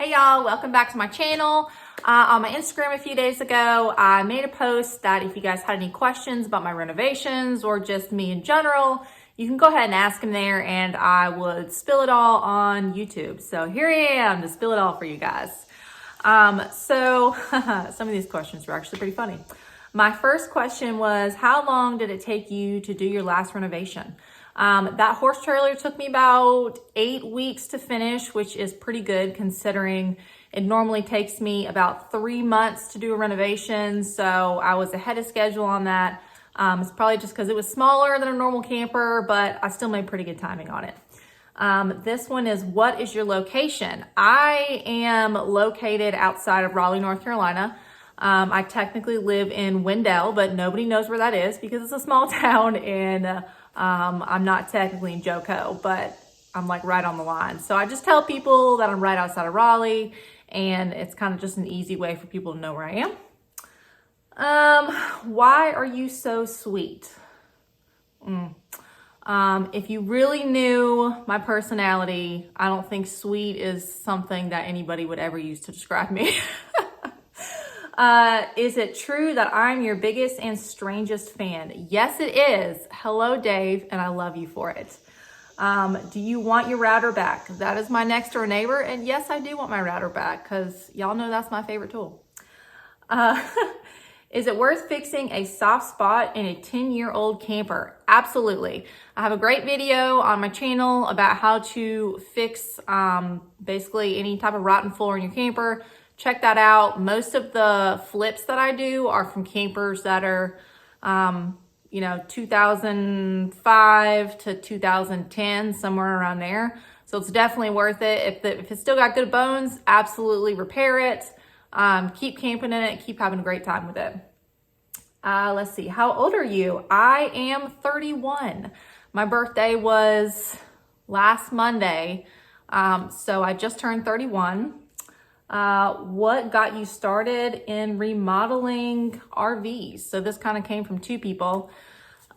Hey y'all, welcome back to my channel. On my Instagram a few days ago, I made a post that if you guys had any questions about my renovations or just me in general, you can go ahead and ask them there and I would spill it all on YouTube. So here I am to spill it all for you guys. Some of these questions were actually pretty funny. My first question was, how long did it take you to do your last renovation? That horse trailer took me about 8 weeks to finish, which is pretty good considering it normally takes me about 3 months to do a renovation. So I was ahead of schedule on that. It's probably just because it was smaller than a normal camper, but I still made pretty good timing on it. This one is, what is your location? I am located outside of Raleigh, North Carolina. I technically live in Wendell, but nobody knows where that is because it's a small town and I'm not technically in Joco, but I'm like right on the line. So I just tell people that I'm right outside of Raleigh, and it's kind of just an easy way for people to know where I am. Why are you so sweet? If you really knew my personality, I don't think sweet is something that anybody would ever use to describe me. Is it true that I'm your biggest and strangest fan? Yes, it is. Hello, Dave, and I love you for it. Do you want your router back? That is my next door neighbor, and yes, I do want my router back because y'all know that's my favorite tool. Is it worth fixing a soft spot in a 10-year-old camper? Absolutely. I have a great video on my channel about how to fix basically any type of rotten floor in your camper. Check that out. Most of the flips that I do are from campers that are, 2005 to 2010, somewhere around there. So it's definitely worth it. If it's still got good bones, absolutely repair it. Keep camping in it. Keep having a great time with it. Let's see. How old are you? I am 31. My birthday was last Monday. So I just turned 31. What got you started in remodeling RVs? So this kind of came from two people.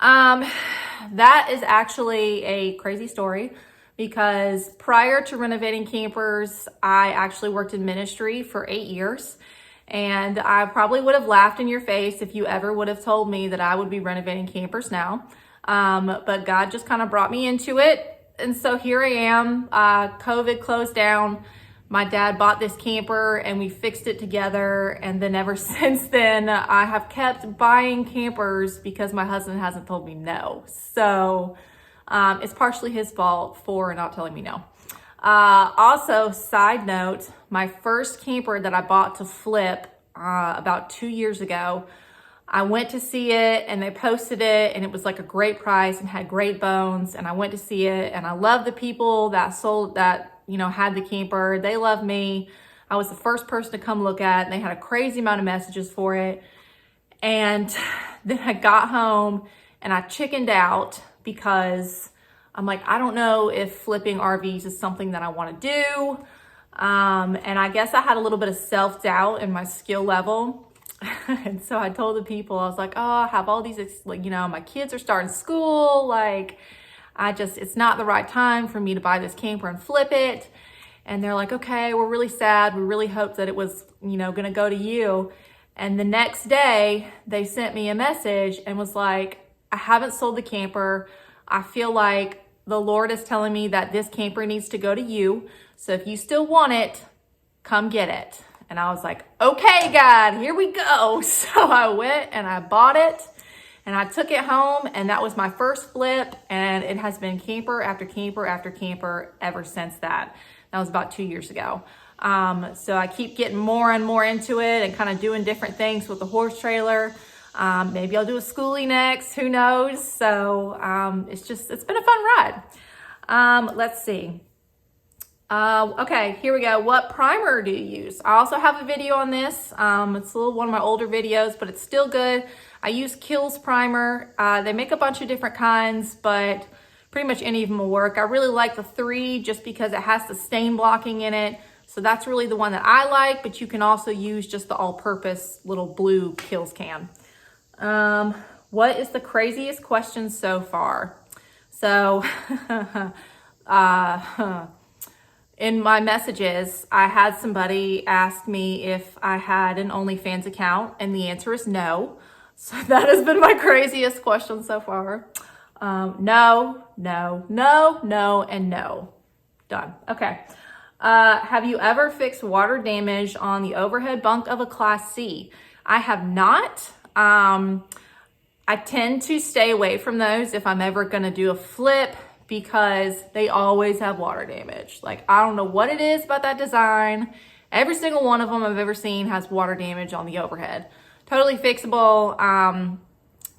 That is actually a crazy story because prior to renovating campers, I actually worked in ministry for 8 years. And I probably would have laughed in your face if you ever would have told me that I would be renovating campers now. But God just kind of brought me into it. And so here I am. COVID closed down. My dad bought this camper and we fixed it together. And then ever since then, I have kept buying campers because my husband hasn't told me no. So it's partially his fault for not telling me no. Also, side note, my first camper that I bought to flip about 2 years ago, I went to see it and they posted it and it was like a great price and had great bones. And I went to see it and I love the people that sold that, had the camper. They love me. I was the first person to come look at it. And they had a crazy amount of messages for it. And then I got home and I chickened out because I'm like, I don't know if flipping RVs is something that I want to do. And I guess I had a little bit of self-doubt in my skill level. And so I told the people, I was like, oh, I have all these, my kids are starting school. It's not the right time for me to buy this camper and flip it. And they're like, okay, we're really sad. We really hoped that it was, going to go to you. And the next day they sent me a message and was like, I haven't sold the camper. I feel like the Lord is telling me that this camper needs to go to you. So if you still want it, come get it. And I was like, okay, God, here we go. So I went and I bought it and I took it home and that was my first flip. And it has been camper after camper after camper ever since that. That was about 2 years ago. So I keep getting more and more into it and kind of doing different things with the horse trailer. Maybe I'll do a schoolie next, who knows? So it's been a fun ride. Let's see. Okay, here we go. What primer do you use? I also have a video on this. It's one of my older videos, but it's still good. I use Kills primer. They make a bunch of different kinds, but pretty much any of them will work. I really like the 3 just because it has the stain blocking in it. So that's really the one that I like, but you can also use just the all-purpose little blue Kills can. What is the craziest question so far? So, in my messages, I had somebody ask me if I had an OnlyFans account, and the answer is no. So that has been my craziest question so far. No, no, no, no, and no. Done. Okay. Have you ever fixed water damage on the overhead bunk of a Class C? I have not. I tend to stay away from those if I'm ever going to do a flip, because they always have water damage. Like, I don't know what it is about that design. Every single one of them I've ever seen has water damage on the overhead. Totally fixable.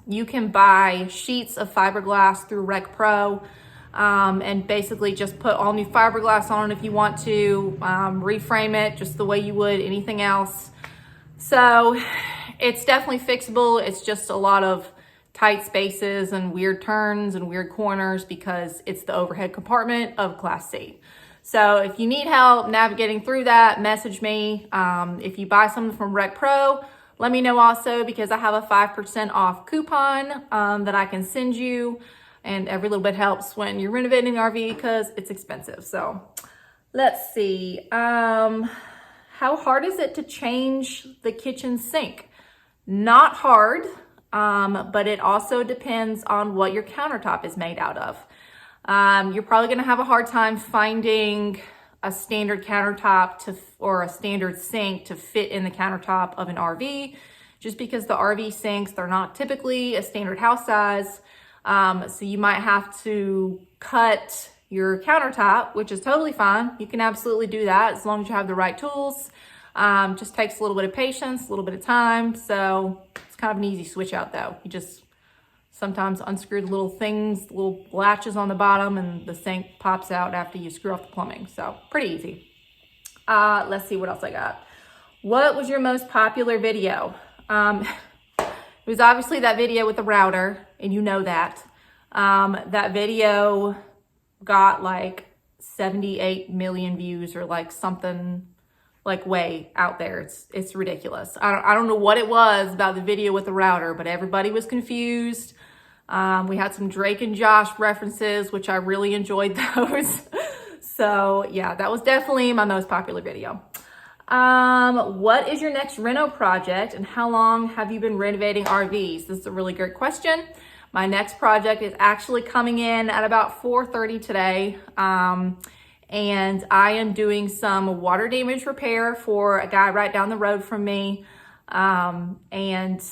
You can buy sheets of fiberglass through Rec Pro, and basically just put all new fiberglass on it if you want to, reframe it just the way you would anything else. So it's definitely fixable. It's just a lot of tight spaces and weird turns and weird corners because it's the overhead compartment of Class C. So if you need help navigating through that, message me. If you buy something from Rec Pro, let me know also, because I have a 5% off coupon that I can send you. And every little bit helps when you're renovating an RV because it's expensive. So let's see. How hard is it to change the kitchen sink? Not hard. But it also depends on what your countertop is made out of. You're probably going to have a hard time finding a standard countertop or a standard sink to fit in the countertop of an RV, just because the RV sinks, they're not typically a standard house size. So you might have to cut your countertop, which is totally fine. You can absolutely do that as long as you have the right tools. Just takes a little bit of patience, a little bit of time. So it's kind of an easy switch out though. You just sometimes unscrew the little things, little latches on the bottom, and the sink pops out after you screw off the plumbing. So pretty easy. Let's see what else I got. What was your most popular video? It was obviously that video with the router, and you know that. That video got like 78 million views or like something like way out there. It's ridiculous. I don't know what it was about the video with the router, but everybody was confused. We had some Drake and Josh references, which I really enjoyed those. So yeah, that was definitely my most popular video. What is your next reno project, and how long have you been renovating RVs? This is a really great question. My next project is actually coming in at about 4:30 today. And I am doing some water damage repair for a guy right down the road from me. And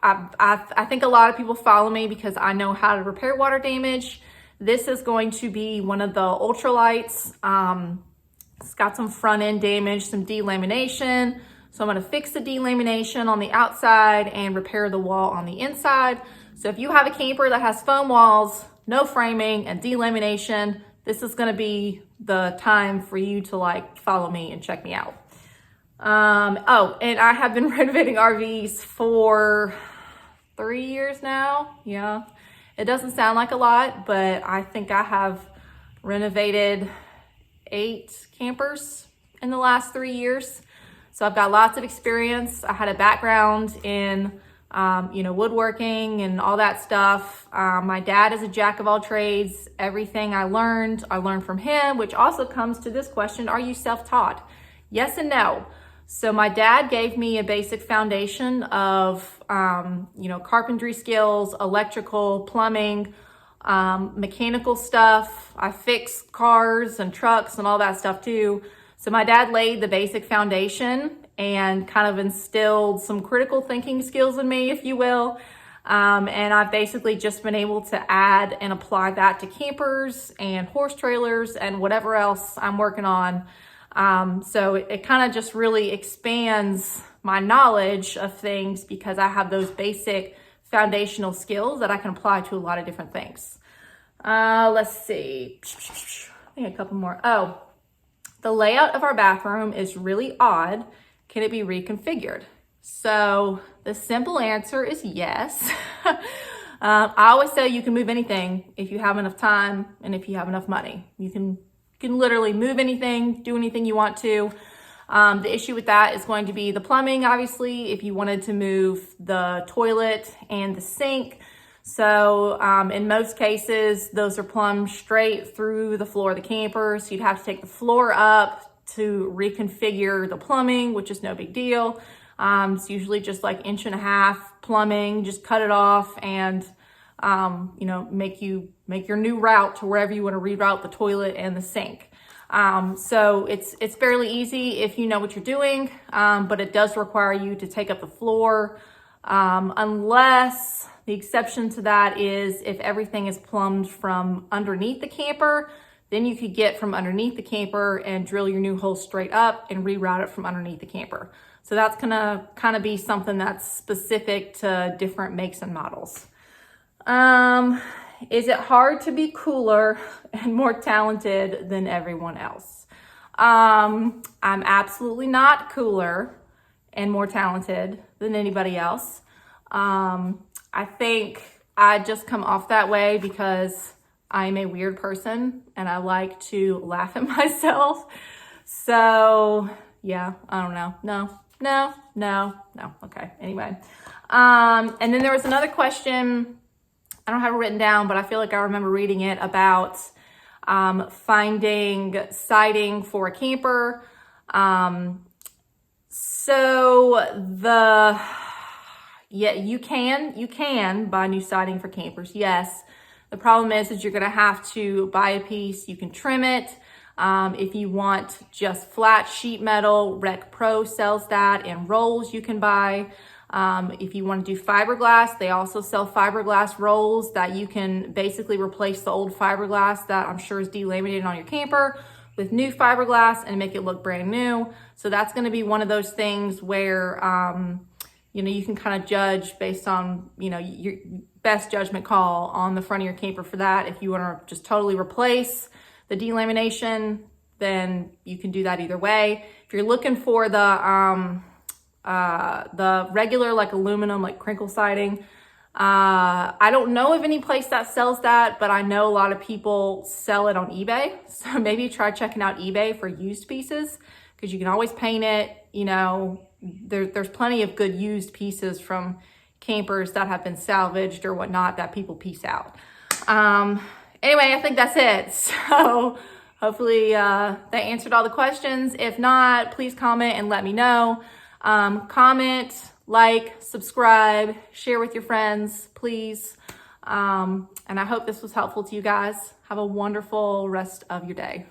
I think a lot of people follow me because I know how to repair water damage. This is going to be one of the ultralights. It's got some front end damage, some delamination. So I'm going to fix the delamination on the outside and repair the wall on the inside. So if you have a camper that has foam walls, no framing, and delamination, this is going to be the time for you to like follow me and check me out. Oh, and I have been renovating RVs for 3 years now. Yeah, it doesn't sound like a lot, but I think I have renovated 8 campers in the last 3 years. So I've got lots of experience. I had a background in woodworking and all that stuff. My dad is a jack of all trades. Everything I learned from him, which also comes to this question: are you self-taught? Yes and no. So my dad gave me a basic foundation of, carpentry skills, electrical, plumbing, mechanical stuff. I fix cars and trucks and all that stuff too. So my dad laid the basic foundation and kind of instilled some critical thinking skills in me, if you will. And I've basically just been able to add and apply that to campers and horse trailers and whatever else I'm working on. So it kind of just really expands my knowledge of things because I have those basic foundational skills that I can apply to a lot of different things. Let's see. I think a couple more. Oh, the layout of our bathroom is really odd. Can it be reconfigured? So the simple answer is yes. I always say you can move anything if you have enough time and if you have enough money. You can literally move anything, do anything you want to. The issue with that is going to be the plumbing, obviously, if you wanted to move the toilet and the sink. So in most cases, those are plumbed straight through the floor of the camper. So you'd have to take the floor up to reconfigure the plumbing, which is no big deal. It's usually just like 1.5 inch plumbing, just cut it off and make your new route to wherever you want to reroute the toilet and the sink. So it's fairly easy if you know what you're doing, but it does require you to take up the floor, unless the exception to that is if everything is plumbed from underneath the camper, then you could get from underneath the camper and drill your new hole straight up and reroute it from underneath the camper. So that's gonna kind of be something that's specific to different makes and models. Is it hard to be cooler and more talented than everyone else? I'm absolutely not cooler and more talented than anybody else. I think I just come off that way because I'm a weird person and I like to laugh at myself. So yeah, I don't know. No. Okay. Anyway. And then there was another question. I don't have it written down, but I feel like I remember reading it about, finding siding for a camper. You can buy new siding for campers. Yes. The problem is you're going to have to buy a piece. You can trim it. If you want just flat sheet metal, Rec Pro sells that, and rolls you can buy. If you want to do fiberglass, they also sell fiberglass rolls that you can basically replace the old fiberglass that I'm sure is delaminated on your camper with new fiberglass and make it look brand new. So that's going to be one of those things where, you can kind of judge based on, your best judgment call on the front of your camper for that. If you want to just totally replace the delamination, then you can do that either way. If you're looking for the regular like aluminum, like crinkle siding, I don't know of any place that sells that, but I know a lot of people sell it on eBay. So maybe try checking out eBay for used pieces, because you can always paint it. There's plenty of good used pieces from campers that have been salvaged or whatnot that people piece out. Anyway, I think that's it. So hopefully that answered all the questions. If not, please comment and let me know. Comment, like, subscribe, share with your friends, please. And I hope this was helpful to you guys. Have a wonderful rest of your day.